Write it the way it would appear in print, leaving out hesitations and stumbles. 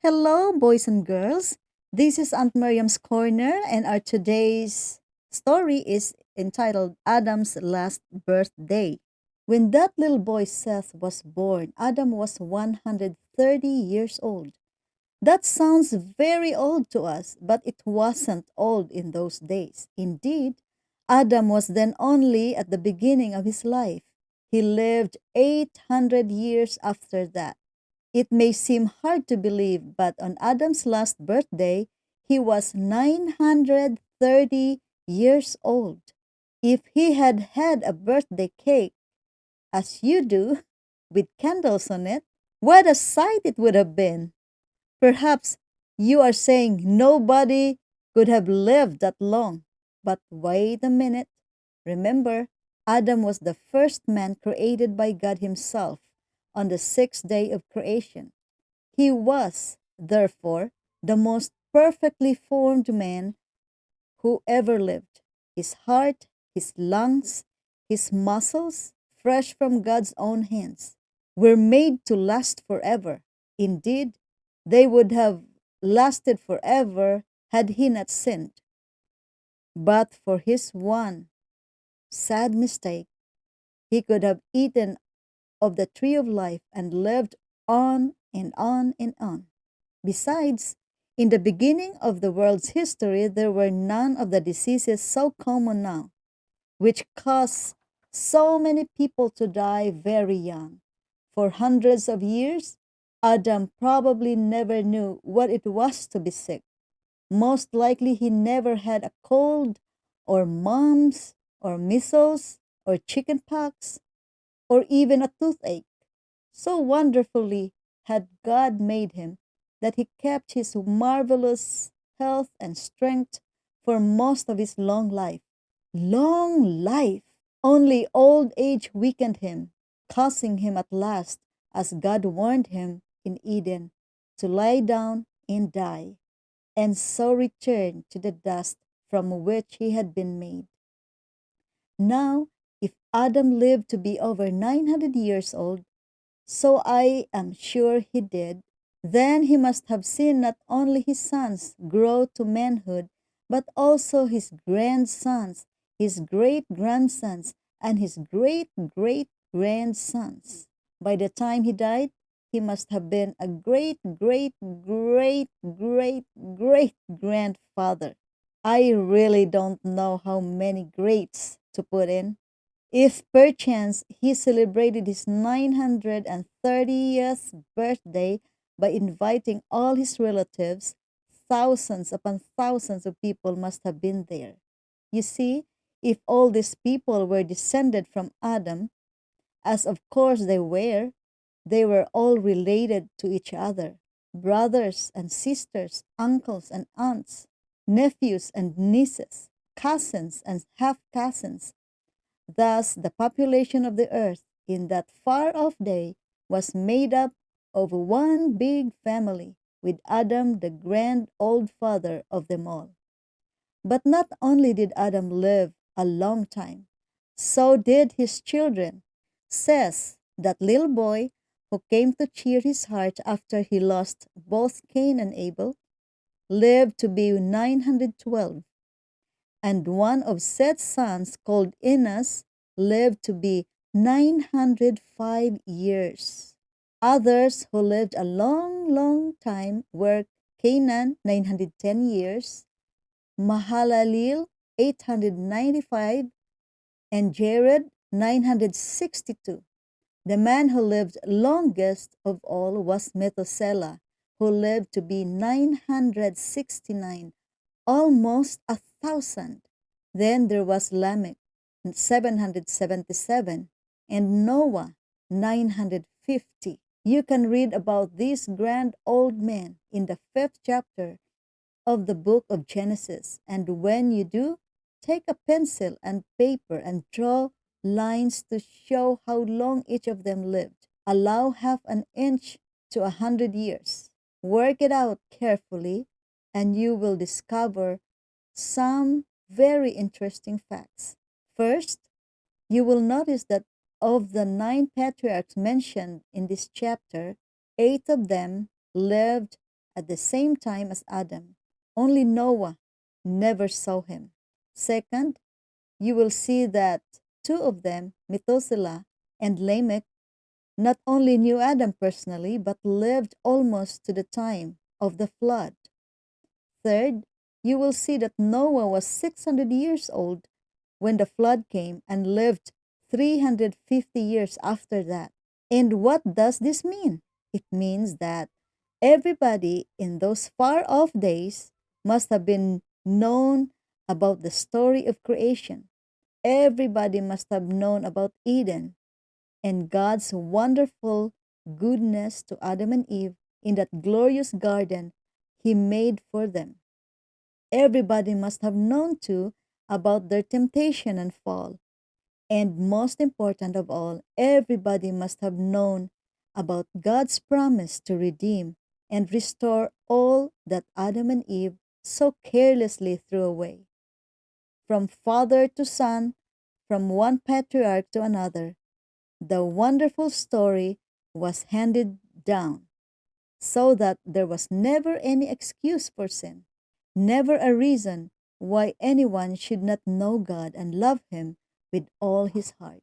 Hello, boys and girls. This is Aunt Miriam's Corner, and our today's story is entitled Adam's Last Birthday. When that little boy Seth was born, Adam was 130 years old. That sounds very old to us, but it wasn't old in those days. Indeed, Adam was then only at the beginning of his life. He lived 800 years after that. It may seem hard to believe, but on Adam's last birthday, he was 930 years old. If he had had a birthday cake, as you do, with candles on it, what a sight it would have been. Perhaps you are saying nobody could have lived that long. But wait a minute. Remember, Adam was the first man created by God Himself on the sixth day of creation. He was, therefore, the most perfectly formed man who ever lived. His heart, his lungs, his muscles, fresh from God's own hands, were made to last forever. Indeed, they would have lasted forever had he not sinned. But for his one sad mistake, he could have eaten of the tree of life and lived on and on and on. Besides, in the beginning of the world's history, there were none of the diseases so common now, which cause so many people to die very young. For hundreds of years, Adam probably never knew what it was to be sick. Most likely, he never had a cold, or mumps, or measles, or chickenpox, or even a toothache. So wonderfully had God made him that he kept his marvelous health and strength for most of his long life. Long life! Only old age weakened him, causing him at last, as God warned him in Eden, to lie down and die, and so return to the dust from which he had been made. Now, if Adam lived to be over 900 years old, so I am sure he did, then he must have seen not only his sons grow to manhood, but also his grandsons, his great grandsons, and his great great grandsons. By the time he died, he must have been a great great great great great grandfather. I really don't know how many greats to put in. If perchance he celebrated his 930th birthday by inviting all his relatives, thousands upon thousands of people must have been there. You see, if all these people were descended from Adam, as of course they were all related to each other, brothers and sisters, uncles and aunts, nephews and nieces, cousins and half cousins. Thus, the population of the earth in that far off day was made up of one big family, with Adam the grand old father of them all. But not only did Adam live a long time, so did his children. Says that little boy who came to cheer his heart after he lost both Cain and Abel lived to be 912, and one of Seth's sons, called Enos, lived to be 905 years. Others who lived a long, long time were Canaan, 910 years, Mahalalel, 895, and Jared, 962. The man who lived longest of all was Methuselah, who lived to be 969, almost 1,000. Then there was Lamech, 777, and Noah, 950. You can read about these grand old men in the fifth chapter of the book of Genesis. And when you do, take a pencil and paper and draw lines to show how long each of them lived. Allow half an inch to 100 years. Work it out carefully, and you will discover some very interesting facts. First, you will notice that of the 9 patriarchs mentioned in this chapter, 8 of them lived at the same time as Adam. Only Noah never saw him. Second, you will see that two of them, Methuselah and Lamech, not only knew Adam personally, but lived almost to the time of the flood. Third, you will see that Noah was 600 years old when the flood came and lived 350 years after that. And what does this mean? It means that everybody in those far off days must have been known about the story of creation. Everybody must have known about Eden and God's wonderful goodness to Adam and Eve in that glorious garden He made for them. Everybody must have known too about their temptation and fall. And most important of all, everybody must have known about God's promise to redeem and restore all that Adam and Eve so carelessly threw away. From father to son, from one patriarch to another, the wonderful story was handed down so that there was never any excuse for sin, never a reason why anyone should not know God and love Him with all his heart.